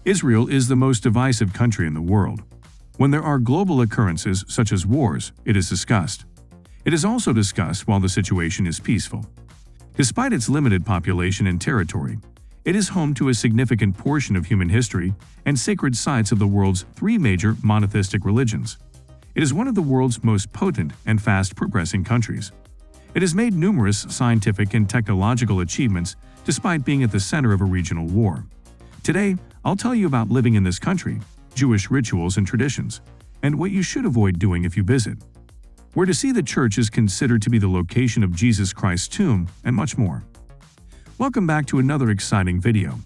Israel is the most divisive country in the world. When there are global occurrences such as wars, it is discussed. It is also discussed while the situation is peaceful. Despite its limited population and territory, it is home to a significant portion of human history and sacred sites of the world's three major monotheistic religions. It is one of the world's most potent and fast-progressing countries. It has made numerous scientific and technological achievements despite being at the center of a regional war. Today, I'll tell you about living in this country, Jewish rituals and traditions, and what you should avoid doing if you visit. Where to see the church is considered to be the location of Jesus Christ's tomb, and much more. Welcome back to another exciting video.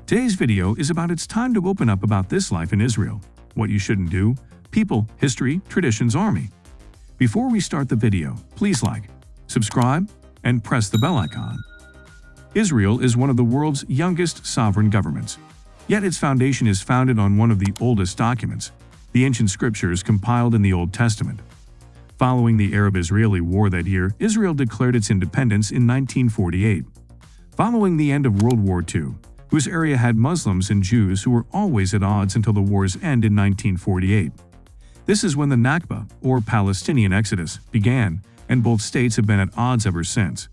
Today's video is about it's time to open up about this life in Israel, what you shouldn't do, people, history, traditions, army. Before we start the video, please like, subscribe, and press the bell icon. Israel is one of the world's youngest sovereign governments, yet its foundation is founded on one of the oldest documents, the ancient scriptures compiled in the Old Testament. Following the Arab-Israeli War that year, Israel declared its independence in 1948. Following the end of World War II, whose area had Muslims and Jews who were always at odds until the war's end in 1948. This is when the Nakba, or Palestinian Exodus, began, and both states have been at odds ever since.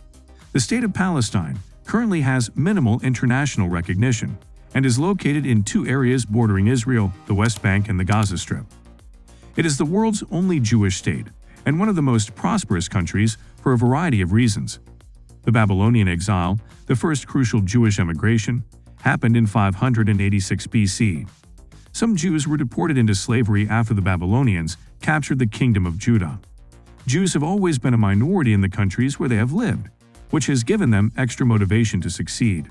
The state of Palestine currently has minimal international recognition and is located in two areas bordering Israel, the West Bank and the Gaza Strip. It is the world's only Jewish state and one of the most prosperous countries for a variety of reasons. The Babylonian exile, the first crucial Jewish emigration, happened in 586 BC. Some Jews were deported into slavery after the Babylonians captured the kingdom of Judah. Jews have always been a minority in the countries where they have lived, which has given them extra motivation to succeed.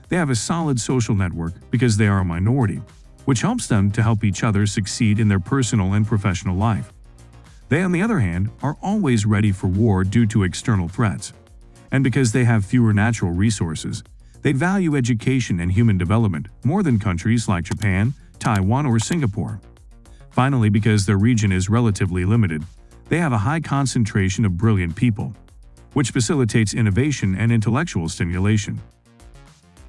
They have a solid social network because they are a minority, which helps them to help each other succeed in their personal and professional life. They, on the other hand, are always ready for war due to external threats. And because they have fewer natural resources, they value education and human development more than countries like Japan, Taiwan, or Singapore. Finally, because their region is relatively limited, they have a high concentration of brilliant people, which facilitates innovation and intellectual stimulation.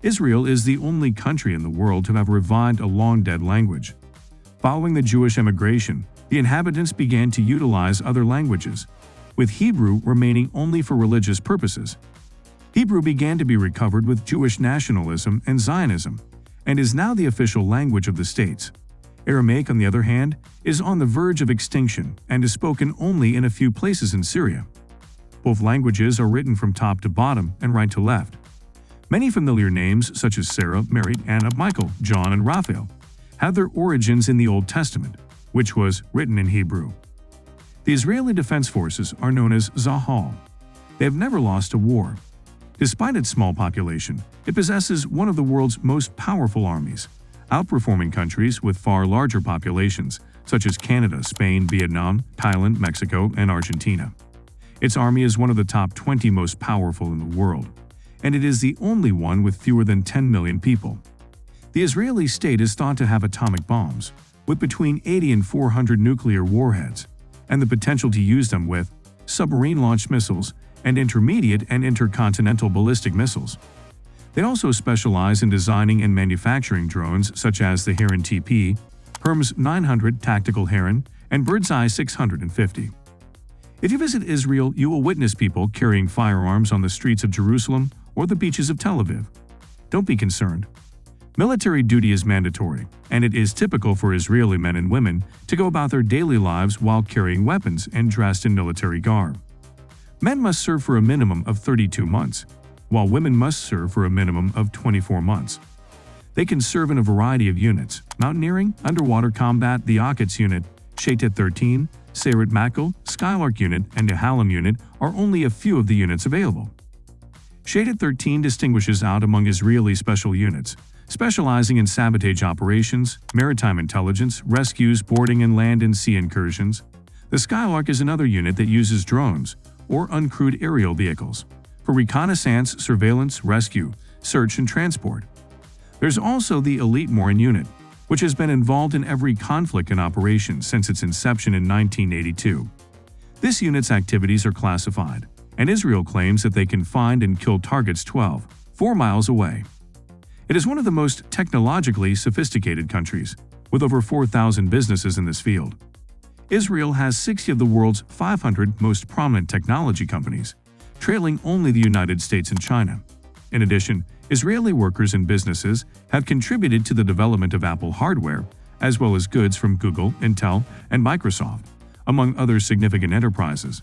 Israel is the only country in the world to have revived a long-dead language. Following the Jewish emigration, the inhabitants began to utilize other languages, with Hebrew remaining only for religious purposes. Hebrew began to be recovered with Jewish nationalism and Zionism, and is now the official language of the states. Aramaic, on the other hand, is on the verge of extinction and is spoken only in a few places in Syria. Both languages are written from top to bottom and right to left. Many familiar names such as Sarah, Mary, Anna, Michael, John, and Raphael have their origins in the Old Testament, which was written in Hebrew. The Israeli Defense Forces are known as Zahal. They have never lost a war. Despite its small population, it possesses one of the world's most powerful armies, outperforming countries with far larger populations such as Canada, Spain, Vietnam, Thailand, Mexico, and Argentina. Its army is one of the top 20 most powerful in the world, and it is the only one with fewer than 10 million people. The Israeli state is thought to have atomic bombs, with between 80 and 400 nuclear warheads, and the potential to use them with submarine-launched missiles and intermediate and intercontinental ballistic missiles. They also specialize in designing and manufacturing drones such as the Heron TP, Hermes 900 Tactical Heron, and Birdseye 650. If you visit Israel, you will witness people carrying firearms on the streets of Jerusalem or the beaches of Tel Aviv. Don't be concerned. Military duty is mandatory, and it is typical for Israeli men and women to go about their daily lives while carrying weapons and dressed in military garb. Men must serve for a minimum of 32 months, while women must serve for a minimum of 24 months. They can serve in a variety of units: mountaineering, underwater combat, the Occurrences unit, Shaytet 13, Sayeret Matkal, Skylark unit, and Nehalem unit are only a few of the units available. Shaytet 13 distinguishes out among Israeli special units, specializing in sabotage operations, maritime intelligence, rescues, boarding and land and sea incursions. The Skylark is another unit that uses drones, or uncrewed aerial vehicles, for reconnaissance, surveillance, rescue, search, and transport. There's also the Elite Morin unit, which has been involved in every conflict and operation since its inception in 1982. This unit's activities are classified, and Israel claims that they can find and kill targets 4 miles away. It is one of the most technologically sophisticated countries, with over 4,000 businesses in this field. Israel has 60 of the world's 500 most prominent technology companies, trailing only the United States and China. In addition, Israeli workers and businesses have contributed to the development of Apple hardware, as well as goods from Google, Intel, and Microsoft, among other significant enterprises.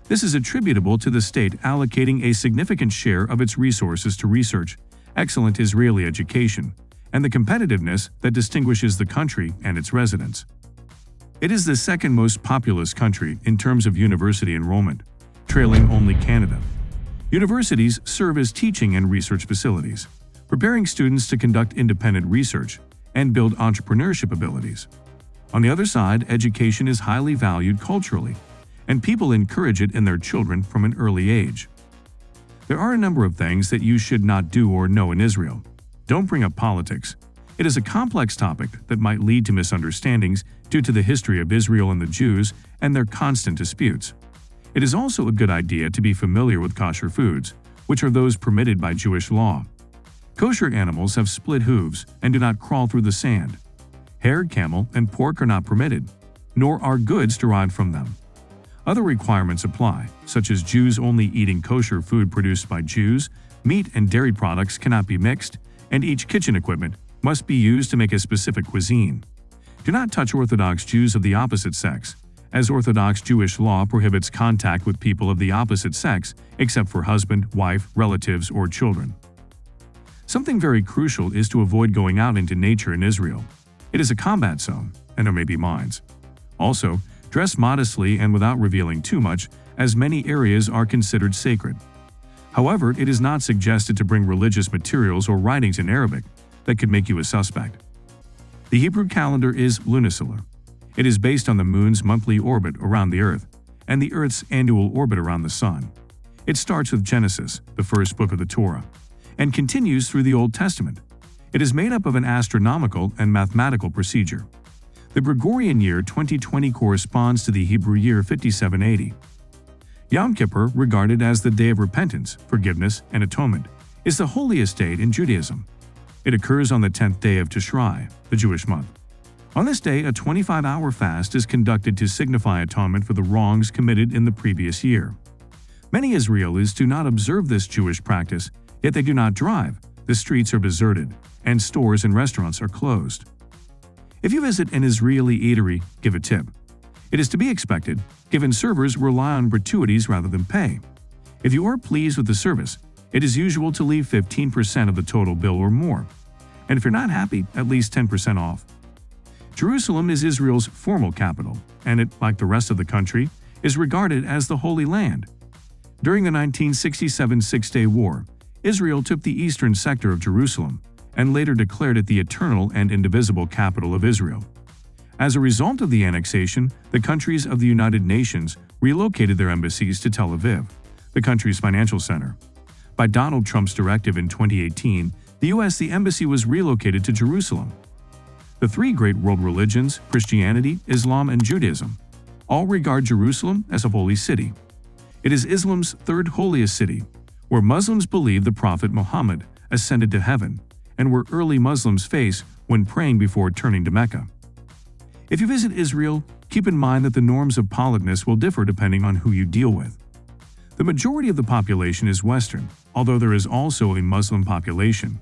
This is attributable to the state allocating a significant share of its resources to research, excellent Israeli education, and the competitiveness that distinguishes the country and its residents. It is the second most populous country in terms of university enrollment, trailing only Canada. Universities serve as teaching and research facilities, preparing students to conduct independent research and build entrepreneurship abilities. On the other side, education is highly valued culturally, and people encourage it in their children from an early age. There are a number of things that you should not do or know in Israel. Don't bring up politics. It is a complex topic that might lead to misunderstandings due to the history of Israel and the Jews and their constant disputes. It is also a good idea to be familiar with kosher foods, which are those permitted by Jewish law. Kosher animals have split hooves and do not crawl through the sand. Hare, camel, and pork are not permitted, nor are goods derived from them. Other requirements apply, such as Jews only eating kosher food produced by Jews, meat and dairy products cannot be mixed, and each kitchen equipment must be used to make a specific cuisine. Do not touch Orthodox Jews of the opposite sex, as Orthodox Jewish law prohibits contact with people of the opposite sex except for husband, wife, relatives, or children. Something very crucial is to avoid going out into nature in Israel. It is a combat zone, and there may be mines. Also, dress modestly and without revealing too much, as many areas are considered sacred. However, it is not suggested to bring religious materials or writings in Arabic that could make you a suspect. The Hebrew calendar is lunisolar. It is based on the moon's monthly orbit around the Earth and the Earth's annual orbit around the sun. It starts with Genesis, the first book of the Torah, and continues through the Old Testament. It is made up of an astronomical and mathematical procedure. The Gregorian year 2020 corresponds to the Hebrew year 5780. Yom Kippur, regarded as the day of repentance, forgiveness, and atonement, is the holiest day in Judaism. It occurs on the 10th day of Tishrei, the Jewish month. On this day, a 25-hour fast is conducted to signify atonement for the wrongs committed in the previous year. Many Israelis do not observe this Jewish practice, yet they do not drive, the streets are deserted, and stores and restaurants are closed. If you visit an Israeli eatery, give a tip. It is to be expected, given servers rely on gratuities rather than pay. If you are pleased with the service, it is usual to leave 15% of the total bill or more. And if you're not happy, at least 10% off. Jerusalem is Israel's formal capital, and it, like the rest of the country, is regarded as the Holy Land. During the 1967 Six-Day War, Israel took the eastern sector of Jerusalem and later declared it the eternal and indivisible capital of Israel. As a result of the annexation, the countries of the United Nations relocated their embassies to Tel Aviv, the country's financial center. By Donald Trump's directive in 2018, the embassy was relocated to Jerusalem. The three great world religions, Christianity, Islam, and Judaism, all regard Jerusalem as a holy city. It is Islam's third holiest city, where Muslims believe the Prophet Muhammad ascended to heaven, and where early Muslims face when praying before turning to Mecca. If you visit Israel, keep in mind that the norms of politeness will differ depending on who you deal with. The majority of the population is Western, although there is also a Muslim population.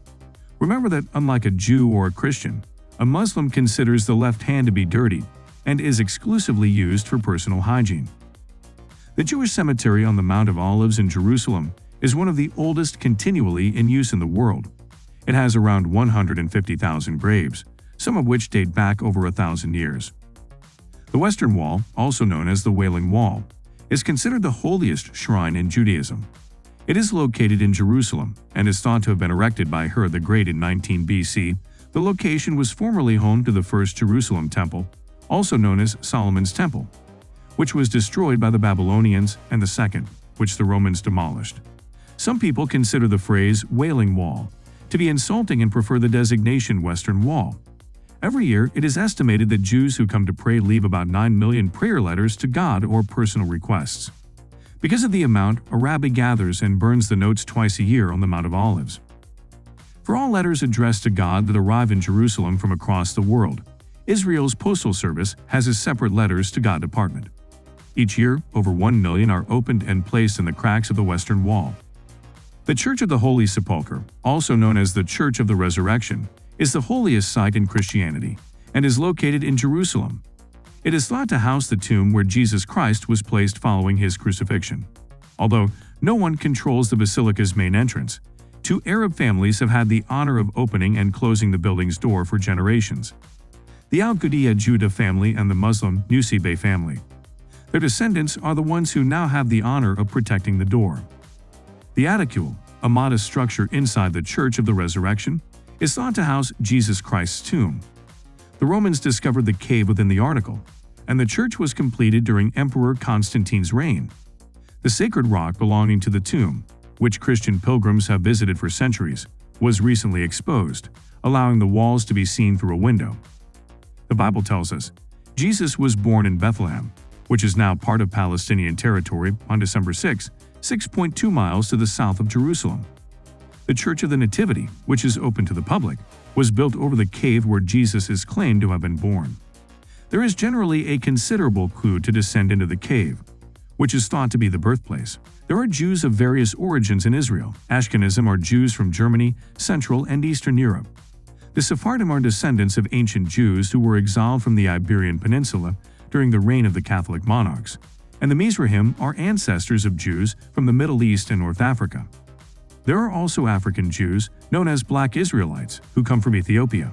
Remember that unlike a Jew or a Christian, a Muslim considers the left hand to be dirty and is exclusively used for personal hygiene. The Jewish cemetery on the Mount of Olives in Jerusalem is one of the oldest continually in use in the world. It has around 150,000 graves, some of which date back over 1,000 years. The Western Wall, also known as the Wailing Wall, is considered the holiest shrine in Judaism. It is located in Jerusalem and is thought to have been erected by Herod the Great in 19 BC. The location was formerly home to the First Jerusalem Temple, also known as Solomon's Temple, which was destroyed by the Babylonians, and the second, which the Romans demolished. Some people consider the phrase Wailing Wall to be insulting and prefer the designation Western Wall. Every year, it is estimated that Jews who come to pray leave about 9 million prayer letters to God or personal requests. Because of the amount, a rabbi gathers and burns the notes twice a year on the Mount of Olives. For all letters addressed to God that arrive in Jerusalem from across the world, Israel's Postal Service has a separate Letters to God department. Each year, over 1 million are opened and placed in the cracks of the Western Wall. The Church of the Holy Sepulchre, also known as the Church of the Resurrection, is the holiest site in Christianity and is located in Jerusalem. It is thought to house the tomb where Jesus Christ was placed following his crucifixion. Although no one controls the basilica's main entrance, 2 Arab families have had the honor of opening and closing the building's door for generations: the Al-Qudiyya Judah family and the Muslim Nusaybe family. Their descendants are the ones who now have the honor of protecting the door. The Aticule, a modest structure inside the Church of the Resurrection, is thought to house Jesus Christ's tomb. The Romans discovered the cave within the article, and the church was completed during Emperor Constantine's reign. The sacred rock belonging to the tomb, which Christian pilgrims have visited for centuries, was recently exposed, allowing the walls to be seen through a window. The Bible tells us Jesus was born in Bethlehem, which is now part of Palestinian territory, on December 6, 6.2 miles to the south of Jerusalem. The Church of the Nativity, which is open to the public, was built over the cave where Jesus is claimed to have been born. There is generally a considerable clue to descend into the cave, which is thought to be the birthplace. There are Jews of various origins in Israel. Ashkenazim are Jews from Germany, Central and Eastern Europe. The Sephardim are descendants of ancient Jews who were exiled from the Iberian Peninsula during the reign of the Catholic monarchs, and the Mizrahim are ancestors of Jews from the Middle East and North Africa. There are also African Jews, known as Black Israelites, who come from Ethiopia.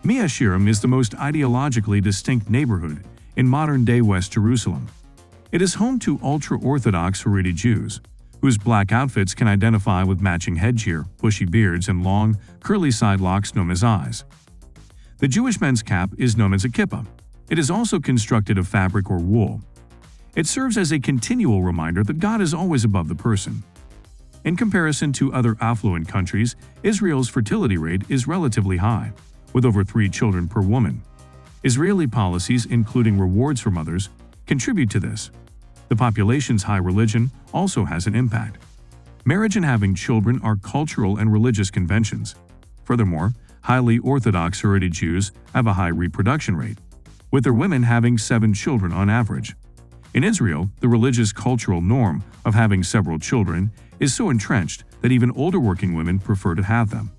Mea Shearim is the most ideologically distinct neighborhood in modern-day West Jerusalem. It is home to ultra-Orthodox Haredi Jews, whose black outfits can identify with matching headgear, bushy beards, and long, curly side locks known as eyes. The Jewish men's cap is known as a kippah. It is also constructed of fabric or wool. It serves as a continual reminder that God is always above the person. In comparison to other affluent countries, Israel's fertility rate is relatively high, with over 3 children per woman. Israeli policies, including rewards for mothers, contribute to this. The population's high religion also has an impact. Marriage and having children are cultural and religious conventions. Furthermore, highly Orthodox Haredi Jews have a high reproduction rate, with their women having 7 children on average. In Israel, the religious cultural norm of having several children is so entrenched that even older working women prefer to have them.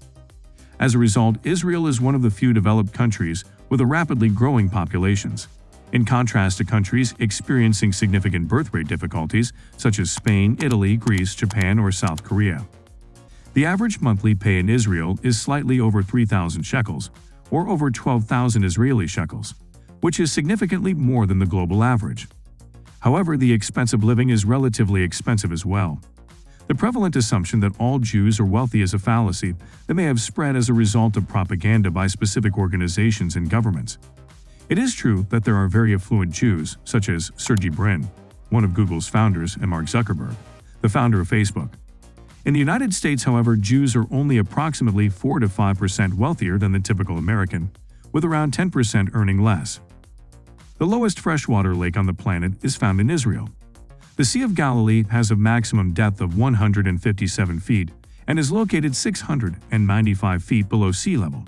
As a result, Israel is one of the few developed countries with a rapidly growing populations, in contrast to countries experiencing significant birth rate difficulties such as Spain, Italy, Greece, Japan, or South Korea. The average monthly pay in Israel is slightly over 3,000 shekels, or over 12,000 Israeli shekels, which is significantly more than the global average. However, the expense of living is relatively expensive as well. The prevalent assumption that all Jews are wealthy is a fallacy that may have spread as a result of propaganda by specific organizations and governments. It is true that there are very affluent Jews, such as Sergey Brin, one of Google's founders, and Mark Zuckerberg, the founder of Facebook. In the United States, however, Jews are only approximately 4 to 5% wealthier than the typical American, with around 10% earning less. The lowest freshwater lake on the planet is found in Israel. The Sea of Galilee has a maximum depth of 157 feet and is located 695 feet below sea level.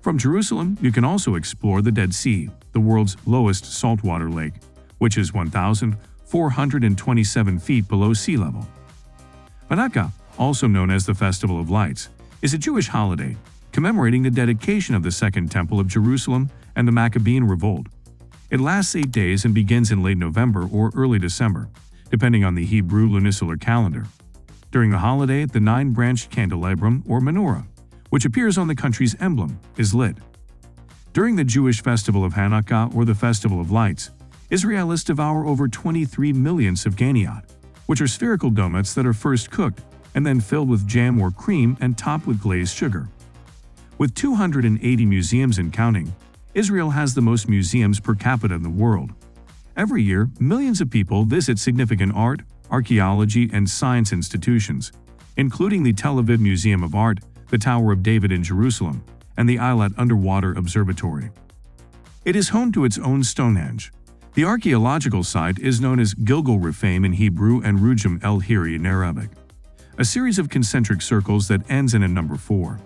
From Jerusalem, you can also explore the Dead Sea, the world's lowest saltwater lake, which is 1,427 feet below sea level. Hanukkah, also known as the Festival of Lights, is a Jewish holiday commemorating the dedication of the Second Temple of Jerusalem and the Maccabean Revolt. It lasts 8 days and begins in late November or early December, depending on the Hebrew lunisolar calendar. During the holiday, the 9-branched candelabrum or menorah, which appears on the country's emblem, is lit. During the Jewish festival of Hanukkah or the Festival of Lights, Israelis devour over 23 million sufganiyot, which are spherical donuts that are first cooked and then filled with jam or cream and topped with glazed sugar. With 280 museums and counting, Israel has the most museums per capita in the world. Every year, millions of people visit significant art, archaeology, and science institutions, including the Tel Aviv Museum of Art, the Tower of David in Jerusalem, and the Eilat Underwater Observatory. It is home to its own Stonehenge. The archaeological site is known as Gilgal Rephaim in Hebrew and Rujum el Hiri in Arabic. a series of concentric circles that ends in a number 4.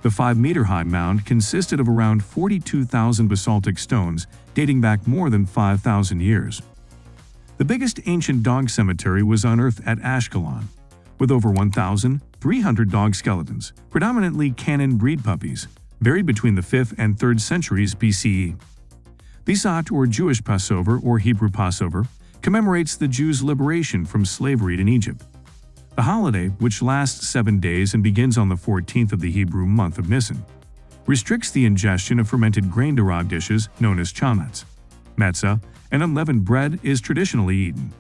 The 5-meter-high mound consisted of around 42,000 basaltic stones dating back more than 5,000 years. The biggest ancient dog cemetery was unearthed at Ashkelon, with over 1,300 dog skeletons, predominantly Canid breed puppies, buried between the 5th and 3rd centuries BCE. Pesach, or Jewish Passover or Hebrew Passover, commemorates the Jews' liberation from slavery in Egypt. The holiday, which lasts 7 days and begins on the 14th of the Hebrew month of Nisan, restricts the ingestion of fermented grain-derived dishes known as chametz. Matzah, and unleavened bread, is traditionally eaten.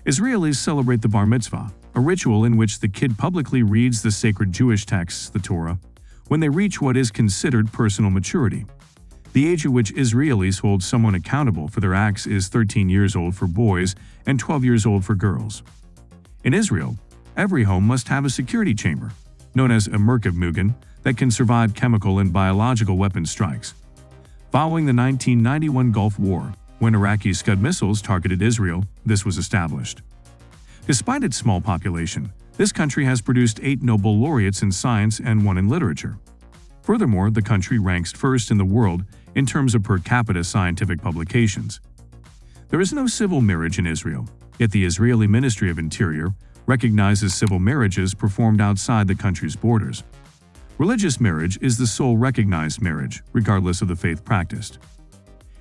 Israelis celebrate the bar mitzvah, a ritual in which the kid publicly reads the sacred Jewish texts, the Torah, when they reach what is considered personal maturity. The age at which Israelis hold someone accountable for their acts is 13 years old for boys and 12 years old for girls. In Israel, every home must have a security chamber, known as a Merkav Mugan, that can survive chemical and biological weapon strikes. Following the 1991 Gulf War, when Iraqi Scud missiles targeted Israel, this was established. Despite its small population, this country has produced 8 Nobel laureates in science and 1 in literature. Furthermore, the country ranks first in the world in terms of per capita scientific publications. There is no civil marriage in Israel, yet the Israeli Ministry of Interior recognizes civil marriages performed outside the country's borders. Religious marriage is the sole recognized marriage, regardless of the faith practiced.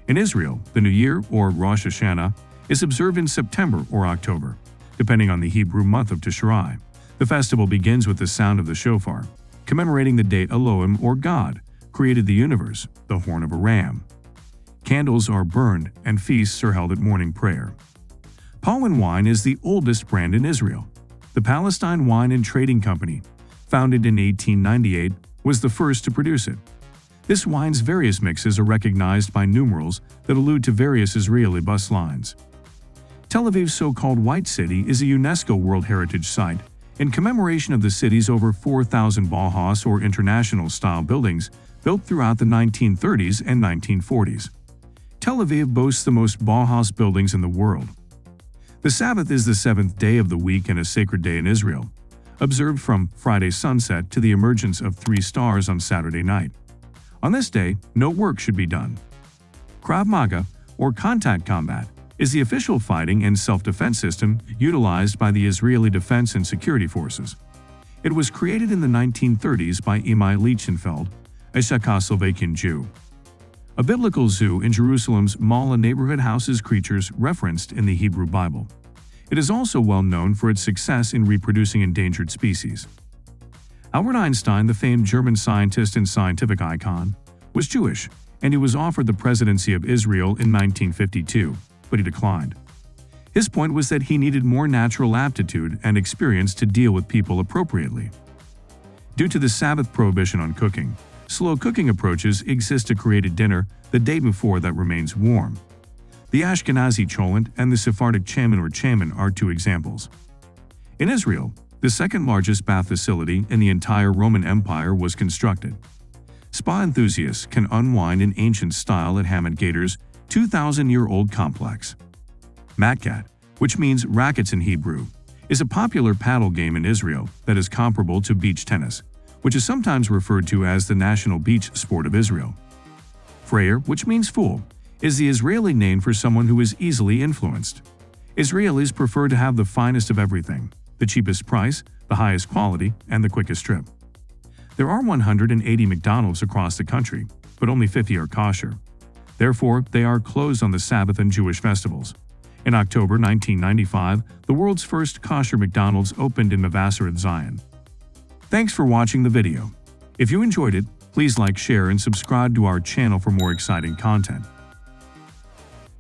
In Israel, the New Year, or Rosh Hashanah, is observed in September or October, depending on the Hebrew month of Tishrei. The festival begins with the sound of the shofar, commemorating the date Elohim, or God, created the universe, the horn of a ram. Candles are burned and feasts are held at morning prayer. Paulin wine is the oldest brand in Israel. The Palestine Wine and Trading Company, founded in 1898, was the first to produce it. This wine's various mixes are recognized by numerals that allude to various Israeli bus lines. Tel Aviv's so-called White City is a UNESCO World Heritage Site in commemoration of the city's over 4,000 Bauhaus or international-style buildings built throughout the 1930s and 1940s. Tel Aviv boasts the most Bauhaus buildings in the world. The Sabbath is the 7th day of the week and a sacred day in Israel, observed from Friday sunset to the emergence of 3 stars on Saturday night. On this day, no work should be done. Krav Maga, or contact combat, is the official fighting and self-defense system utilized by the Israeli Defense and Security Forces. It was created in the 1930s by Imai Lichtenfeld, a Czechoslovakian Jew. A biblical zoo in Jerusalem's Mall and neighborhood houses creatures referenced in the Hebrew Bible. It is also well known for its success in reproducing endangered species. Albert Einstein, the famed German scientist and scientific icon, was Jewish, and he was offered the presidency of Israel in 1952, but he declined. His point was that he needed more natural aptitude and experience to deal with people appropriately. Due to the Sabbath prohibition on cooking, slow cooking approaches exist to create a dinner the day before that remains warm. The Ashkenazi cholent and the Sephardic chaman or chaman are 2 examples. In Israel, the second largest bath facility in the entire Roman Empire was constructed. Spa enthusiasts can unwind in ancient style at Hamad Gator's 2,000-year-old complex. Matkat, which means rackets in Hebrew, is a popular paddle game in Israel that is comparable to beach tennis, which is sometimes referred to as the national beach sport of Israel. Freyer, which means fool, is the Israeli name for someone who is easily influenced. Israelis prefer to have the finest of everything, the cheapest price, the highest quality, and the quickest trip. There are 180 McDonald's across the country, but only 50 are kosher. Therefore, they are closed on the Sabbath and Jewish festivals. In October 1995, the world's first kosher McDonald's opened in Mevaseret, Zion. Thanks for watching the video. If you enjoyed it, please like, share, and subscribe to our channel for more exciting content.